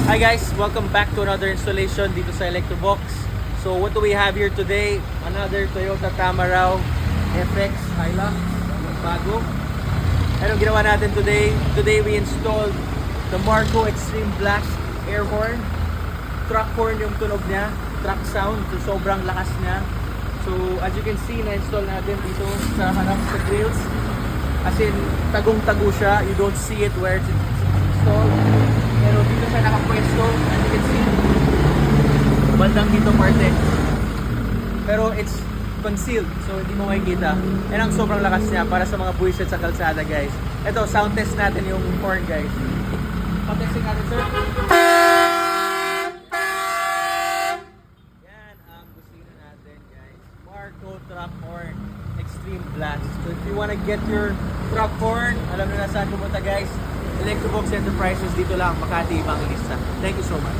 Hi guys, welcome back to another installation dito sa Electrobox. So what do we have here today? Another Toyota Tamaraw FX Hilux, bago. Anong ginawa natin today? Today we installed the Marco Extreme Blast air horn. Truck horn yung tunog niya, truck sound, so sobrang lakas niya. So as you can see, na-install natin dito sa harap sa grills. As in, tagong-tago siya, you don't see it where it's installed. Pero dito siya nakapwesto, as you can see, bandang dito parte. Pero it's concealed, so hindi mo makikita. Yan ang sobrang lakas niya para sa mga buwisit sa kalsada, guys. Ito, sound test natin yung horn, guys. Patesting natin, sir. Yan ang busina natin, guys. Marco truck horn, extreme blast. So if you wanna get your truck horn, alam nyo na saan pumunta, guys. Electrobox Enterprises, dito lang, Makati, Evangelista. Thank you so much.